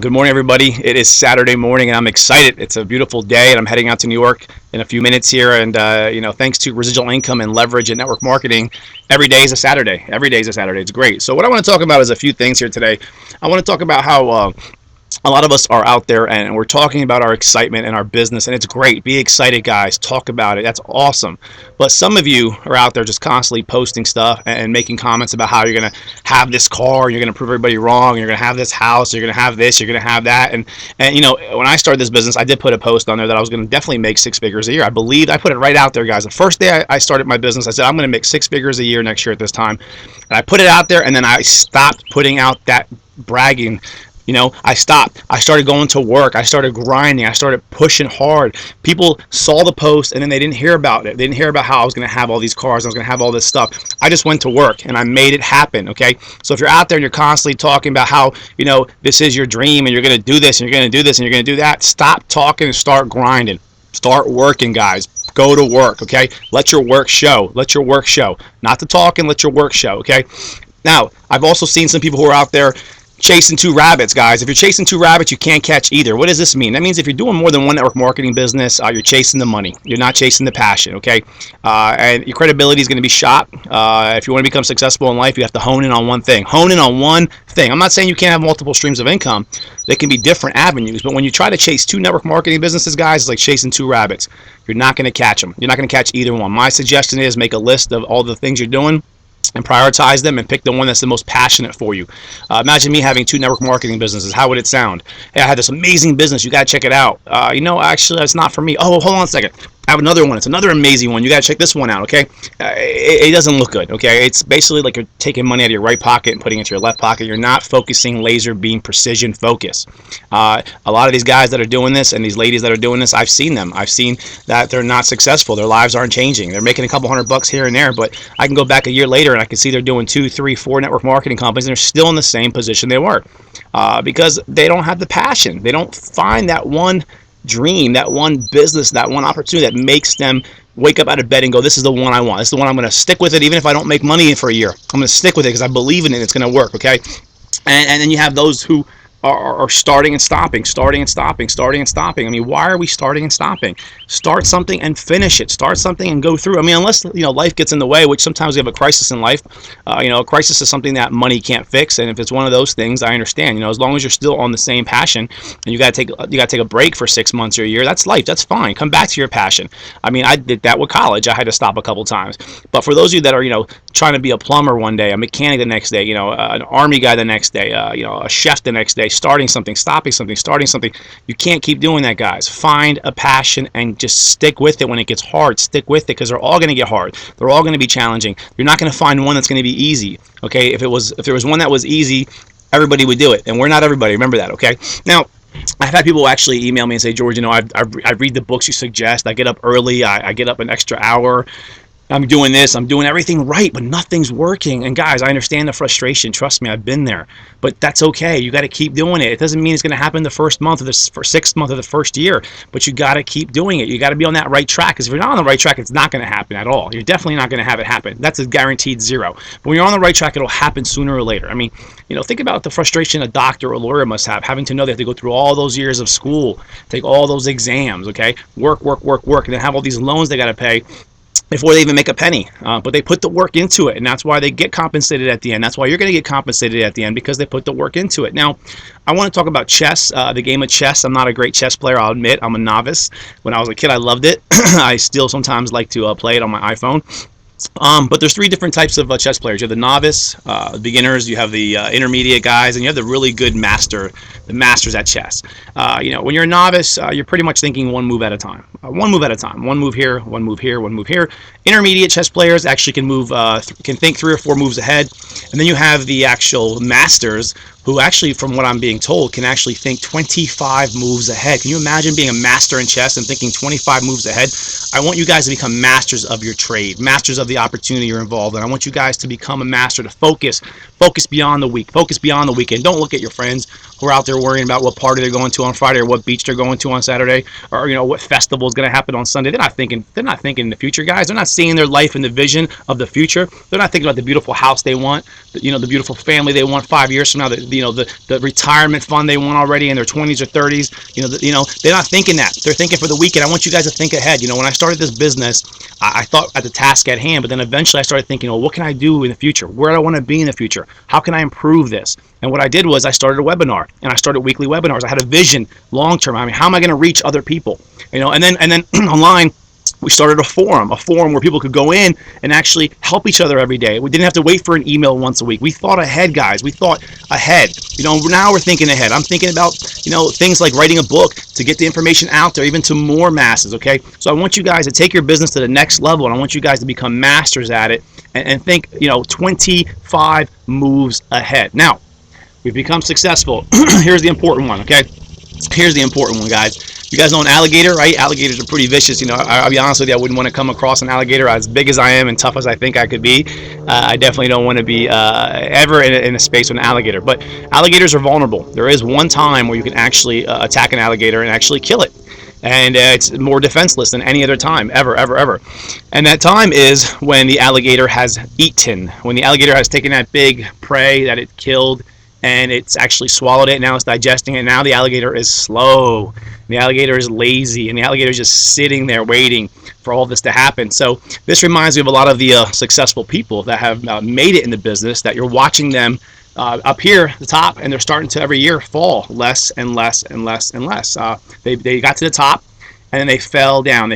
Good morning, everybody. It is Saturday morning, and I'm excited. It's a beautiful day, and I'm heading out to New York in a few minutes here. And thanks to residual income and leverage and network marketing, every day is a Saturday. Every day is a Saturday. It's great. So, what I want to talk about is a few things here today. I want to talk about how a lot of us are out there and we're talking about our excitement and our business, and it's great. Be excited, guys. Talk about it. That's awesome. But some of you are out there just constantly posting stuff and making comments about how you're going to have this car, you're going to prove everybody wrong, you're going to have this house, you're going to have this, you're going to have that. And when I started this business, I did put a post on there that I was going to definitely make six figures a year. I believed, I put it right out there, guys. The first day I started my business, I said I'm going to make six figures a year next year at this time. And I put it out there, and then I stopped putting out that bragging. I stopped. I started going to work. I started grinding. I started pushing hard. People saw the post and then they didn't hear about it. They didn't hear about how I was going to have all these cars. I was going to have all this stuff. I just went to work and I made it happen. Okay. So if you're out there and you're constantly talking about how, this is your dream and you're going to do this and you're going to do this and you're going to do that, stop talking and start grinding. Start working, guys. Go to work. Okay. Let your work show. Let your work show. Not the talking, let your work show. Okay. Now, I've also seen some people who are out there chasing two rabbits, guys. If you're chasing two rabbits, you can't catch either. What does this mean? That means if you're doing more than one network marketing business, you're chasing the money. You're not chasing the passion, okay? And your credibility is going to be shot. If you want to become successful in life, you have to hone in on one thing. Hone in on one thing. I'm not saying you can't have multiple streams of income. They can be different avenues. But when you try to chase two network marketing businesses, guys, it's like chasing two rabbits. You're not going to catch them. You're not going to catch either one. My suggestion is make a list of all the things you're doing and prioritize them and pick the one that's the most passionate for you. Imagine me having two network marketing businesses. How would it sound? Hey, I had this amazing business. You got to check it out. Actually, that's not for me. Oh, hold on a second. I have another one. It's another amazing one. You got to check this one out, okay? It doesn't look good, okay? It's basically like you're taking money out of your right pocket and putting it into your left pocket. You're not focusing laser beam precision focus. A lot of these guys that are doing this and these ladies that are doing this, I've seen them. I've seen that they're not successful. Their lives aren't changing. They're making a couple $100 here and there, but I can go back a year later and I can see they're doing 2, 3, 4 network marketing companies and they're still in the same position they were because they don't have the passion. They don't find that one dream, that one business, that one opportunity that makes them wake up out of bed and go, this is the one I want. This is the one I'm going to stick with it. Even if I don't make money for a year, I'm going to stick with it because I believe in it. It's going to work. Okay. And then you have those who are starting and stopping, starting and stopping, starting and stopping. I mean, why are we starting and stopping? Start something and finish it. Start something and go through. I mean, unless life gets in the way, which sometimes we have a crisis in life. A crisis is something that money can't fix, and if it's one of those things, I understand. As long as you're still on the same passion, and you got to take a break for 6 months or a year. That's life. That's fine. Come back to your passion. I mean, I did that with college. I had to stop a couple times. But for those of you that are trying to be a plumber one day, a mechanic the next day, an army guy the next day, a chef the next day, starting something, stopping something, starting something. You can't keep doing that, guys. Find a passion and just stick with it when it gets hard. Stick with it because they're all going to get hard. They're all going to be challenging. You're not going to find one that's going to be easy. Okay, if there was one that was easy, everybody would do it, and we're not everybody. Remember that. Okay. Now, I've had people actually email me and say, George, I read the books you suggest. I get up early. I get up an extra hour. I'm doing this, I'm doing everything right, but nothing's working. And guys, I understand the frustration. Trust me, I've been there. But that's okay. You got to keep doing it. It doesn't mean it's going to happen the first month or the 6th month of the first year, but you got to keep doing it. You got to be on that right track, because if you're not on the right track, it's not going to happen at all. You're definitely not going to have it happen. That's a guaranteed zero. But when you're on the right track, it'll happen sooner or later. I mean, think about the frustration a doctor or a lawyer must have, having to know they have to go through all those years of school, take all those exams, okay? Work, and then have all these loans they got to pay before they even make a penny. But they put the work into it, and that's why they get compensated at the end. That's why you're going to get compensated at the end, because they put the work into it. Now, I want to talk about chess, the game of chess. I'm not a great chess player, I'll admit. I'm a novice. When I was a kid, I loved it. I still sometimes like to play it on my iPhone. But there's 3 different types of chess players. You have the novice, beginners, you have the intermediate guys, and you have the really good the masters at chess. When you're a novice, you're pretty much thinking one move at a time. One move at a time. One move here, one move here, one move here. Intermediate chess players actually can think 3 or 4 moves ahead. And then you have the actual masters, who actually, from what I'm being told, can actually think 25 moves ahead. Can you imagine being a master in chess and thinking 25 moves ahead? I want you guys to become masters of your trade, masters of the opportunity you're involved in. I want you guys to become a master, to focus beyond the week, focus beyond the weekend. Don't look at your friends. who are out there worrying about what party they're going to on Friday or what beach they're going to on Saturday, or what festival is going to happen on Sunday. They're not thinking in the future, guys. They're not seeing their life in the vision of the future. They're not thinking about the beautiful house they want, the beautiful family they want 5 years from now, the retirement fund they want already in their 20s or 30s. They're not thinking that. They're thinking for the weekend. I want you guys to think ahead. When I started this business, I thought at the task at hand, but then eventually I started thinking, what can I do in the future? Where do I want to be in the future? How can I improve this? And what I did was I started a webinar, and I started weekly webinars. I had a vision long term. I mean, how am I going to reach other people? And then online, we started a forum where people could go in and actually help each other every day. We didn't have to wait for an email once a week. We thought ahead, guys. We thought ahead. Now we're thinking ahead. I'm thinking about, things like writing a book to get the information out there, even to more masses, okay? So I want you guys to take your business to the next level, and I want you guys to become masters at it and think, 25 moves ahead. Now, we've become successful. Here's the important one, okay? Here's the important one, guys. You guys know an alligator, right? Alligators are pretty vicious. I'll be honest with you, I wouldn't want to come across an alligator as big as I am and tough as I think I could be. I definitely don't want to be ever in a space with an alligator. But alligators are vulnerable. There is one time where you can actually attack an alligator and actually kill it. And it's more defenseless than any other time, ever. And that time is when the alligator has eaten, when the alligator has taken that big prey that it killed, and it's actually swallowed it. Now it's digesting it. Now the alligator is slow. The alligator is lazy, and the alligator is just sitting there waiting for all this to happen. So this reminds me of a lot of the successful people that have made it in the business, that you're watching them up here at the top, and they're starting to every year fall less and less and less and less. They got to the top, and then they fell down.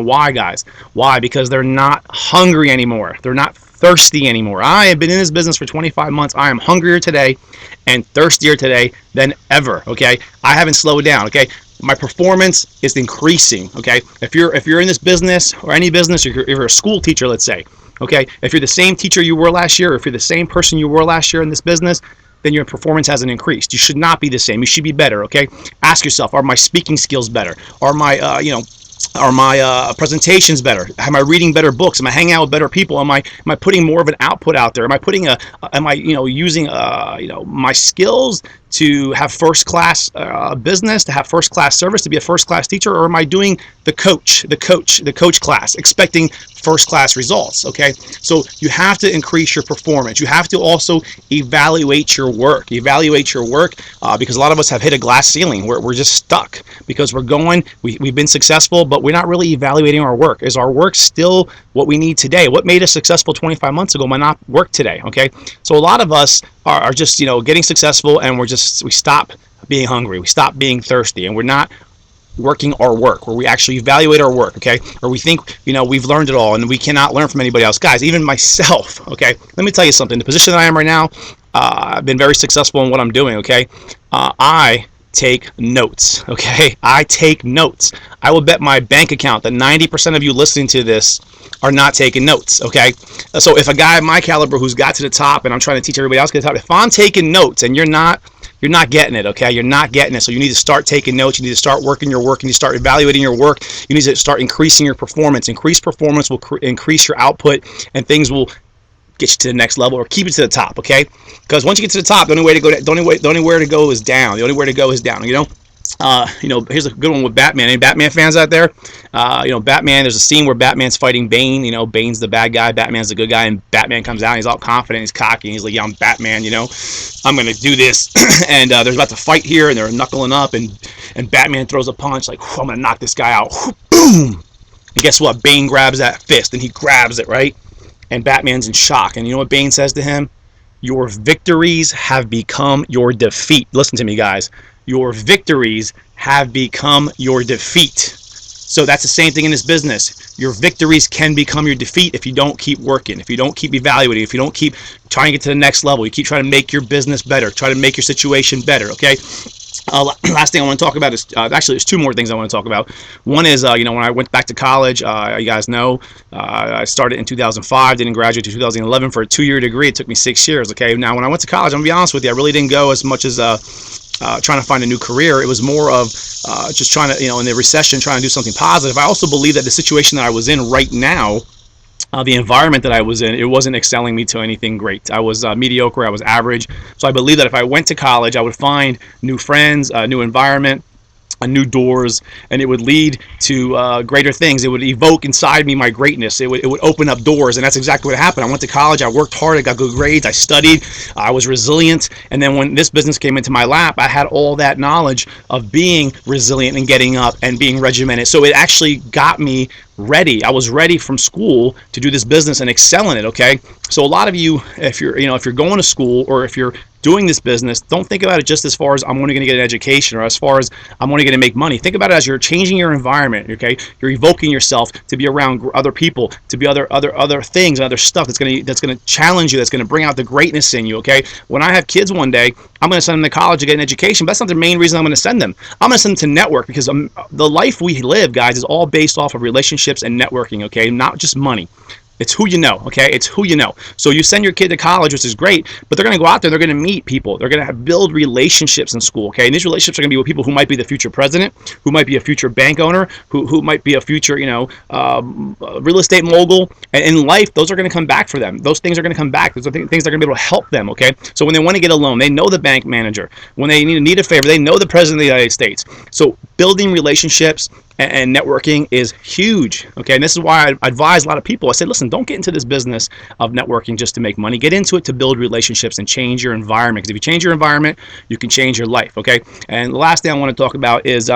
Why, guys? Why? Because they're not hungry anymore. They're not thirsty anymore. I have been in this business for 25 months. I am hungrier today and thirstier today than ever, okay? I haven't slowed down, okay? My performance is increasing, okay? If you're in this business or any business, if you're a school teacher, let's say, okay? If you're the same teacher you were last year, or if you're the same person you were last year in this business, then your performance hasn't increased. You should not be the same. You should be better, okay? Ask yourself, are my speaking skills better? Are my presentations better? Am I reading better books? Am I hanging out with better people? Am I putting more of an output out there? Am I using my skills to have first class business, to have first class service, to be a first class teacher? Or am I doing the coach class, expecting first class results? Okay, so you have to increase your performance. You have to also evaluate your work because a lot of us have hit a glass ceiling where we're just stuck because we've been successful, but we're not really evaluating our work. Is our work still what we need today? What made us successful 25 months ago might not work today. Okay, so a lot of us are just getting successful, and we stop being hungry, we stop being thirsty, and we're not working our work, where we actually evaluate our work, okay? Or we think, we've learned it all and we cannot learn from anybody else. Guys, even myself, okay? Let me tell you something. The position that I am right now, I've been very successful in what I'm doing, okay? I take notes, okay? I take notes. I will bet my bank account that 90% of you listening to this are not taking notes, okay? So if a guy of my caliber who's got to the top, and I'm trying to teach everybody else to get to the top, if I'm taking notes and you're not getting it, okay? You're not getting it. So you need to start taking notes. You need to start working your work. You need to start evaluating your work. You need to start increasing your performance. Increased performance will increase your output, and things will get you to the next level, or keep it to the top, okay? Because once you get to the top, the only way to go is down. The only way to go is down, here's a good one with Batman. Any Batman fans out there? Batman, there's a scene where Batman's fighting Bane. Bane's the bad guy, Batman's the good guy, and Batman comes out and he's all confident, he's cocky, and he's like, yeah, I'm Batman, I'm going to do this. And there's about to fight here, and they're knuckling up, and Batman throws a punch, like, I'm going to knock this guy out. Boom! And guess what? Bane grabs that fist, and he grabs it, right? And Batman's in shock. And you know what Bane says to him? Your victories have become your defeat. Listen to me, guys. Your victories have become your defeat. So that's the same thing in this business. Your victories can become your defeat if you don't keep working, if you don't keep evaluating, if you don't keep trying to get to the next level. You keep trying to make your business better, try to make your situation better, okay? Last thing I want to talk about is, actually there's two more things I want to talk about. One is, when I went back to college, you guys know, I started in 2005, didn't graduate to 2011 for a 2-year degree. It took me 6 years, okay? Now, when I went to college, I'm going to be honest with you, I really didn't go as much as trying to find a new career. It was more of just trying to, in the recession, trying to do something positive. I also believe that the situation that I was in right now the environment that I was in, it wasn't excelling me to anything great. I was mediocre, I was average. So I believe that if I went to college, I would find new friends, a new environment, new doors, and it would lead to greater things. It would evoke inside me my greatness. It would open up doors, and that's exactly what happened. I went to college, I worked hard, I got good grades, I studied, I was resilient, and then when this business came into my lap, I had all that knowledge of being resilient and getting up and being regimented. So it actually got me ready. I was ready from school to do this business and excel in it. Okay, so a lot of you, if you're going to school, or if you're doing this business, don't think about it just as far as I'm only going to get an education, or as far as I'm only going to make money. Think about it as you're changing your environment. Okay, you're evoking yourself to be around other people, to be other things and other stuff that's going to challenge you, that's going to bring out the greatness in you. Okay, when I have kids one day, I'm going to send them to college to get an education, but that's not the main reason I'm going to send them. I'm going to send them to network, because the life we live, guys, is all based off of relationships and networking. Okay, not just money. It's who you know, okay? It's who you know. So you send your kid to college, which is great, but they're going to go out there, they're going to meet people. They're going to build relationships in school, okay? And these relationships are going to be with people who might be the future president, who might be a future bank owner, who might be a future, real estate mogul. And in life, those are going to come back for them. Those things are going to come back. Those are things that are going to be able to help them, okay? So when they want to get a loan, they know the bank manager. When they need a favor, they know the president of the United States. So building relationships and networking is huge, okay? And this is why I advise a lot of people. I said, listen, don't get into this business of networking just to make money. Get into it to build relationships and change your environment, because if you change your environment, you can change your life, okay? And the last thing I want to talk about is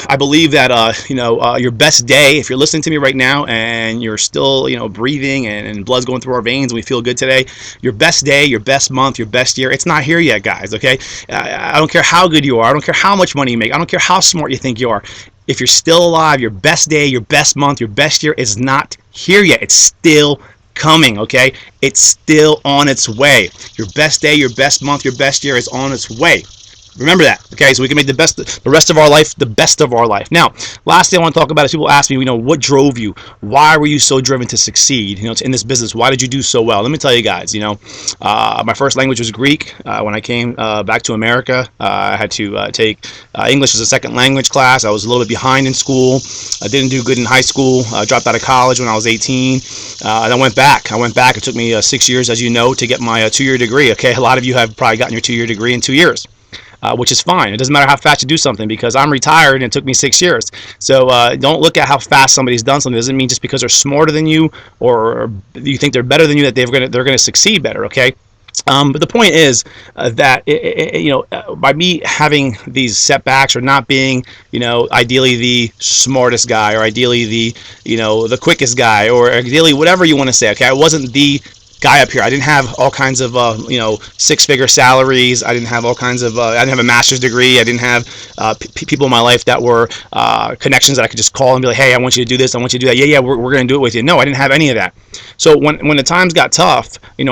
I believe that your best day, if you're listening to me right now and you're still breathing and blood's going through our veins and we feel good today, your best day, your best month, your best year, it's not here yet, guys. Okay, I don't care how good you are, I don't care how much money you make, I don't care how smart you think you are. If you're still alive, your best day, your best month, your best year is not here yet. It's still coming. Okay, it's still on its way. Your best day, your best month, your best year is on its way. Remember that, okay? So we can make the rest of our life the best of our life. Now, last thing I want to talk about is people ask me, what drove you? Why were you so driven to succeed, in this business? Why did you do so well? Let me tell you guys, my first language was Greek. When I came back to America, I had to take English as a second language class. I was a little bit behind in school. I didn't do good in high school. I dropped out of college when I was 18. And I went back. It took me 6 years, as you know, to get my 2-year degree. Okay, a lot of you have probably gotten your 2-year degree in 2 years. Which is fine. It doesn't matter how fast you do something, because I'm retired and it took me 6 years. So don't look at how fast somebody's done something. It doesn't mean just because they're smarter than you or you think they're better than you that they're going to succeed better. Okay. But the point is that by me having these setbacks, or not being ideally the smartest guy, or ideally the quickest guy, or ideally whatever you want to say. Okay, I wasn't the guy up here. I didn't have all kinds of six-figure salaries. I didn't have all kinds of I didn't have a master's degree. I didn't have people in my life that were connections that I could just call and be like, hey, I want you to do this, I want you to do that. Yeah, we're going to do it with you. No, I didn't have any of that. So when the times got tough, and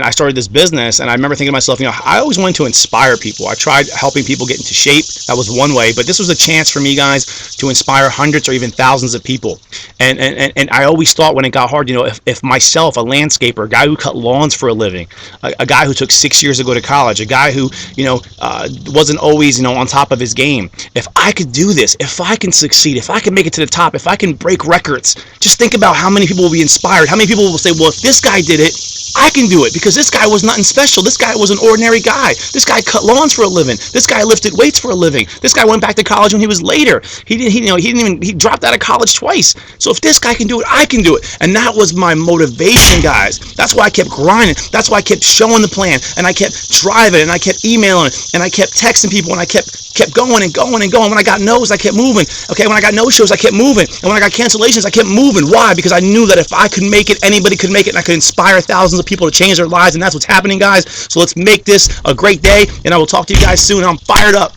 I started this business, and I remember thinking to myself, I always wanted to inspire people. I tried helping people get into shape. That was one way, but this was a chance for me, guys, to inspire hundreds or even thousands of people. And I always thought when it got hard, if myself, a landscaper, a guy who cut lawns for a living, a guy who took 6 years to go to college, a guy who wasn't always on top of his game, if I could do this, if I can succeed, if I can make it to the top, if I can break records, just think about how many people will be inspired, how many people will say, well, if this guy did it, I can do it, because this guy was nothing special. This guy was an ordinary guy. This guy cut lawns for a living. This guy lifted weights for a living. This guy went back to college when he was later. He dropped out of college twice. So if this guy can do it, I can do it. And that was my motivation, guys. That's why I kept grinding. That's why I kept showing the plan, and I kept driving, and I kept emailing, and I kept texting people, and I kept going and going and going. When I got no's, I kept moving. Okay, when I got no shows, I kept moving. And when I got cancellations, I kept moving. Why? Because I knew that if I could make it, anybody could make it, and I could inspire thousands of people to change their lives, and that's what's happening, guys. So let's make this a great day, and I will talk to you guys soon. I'm fired up.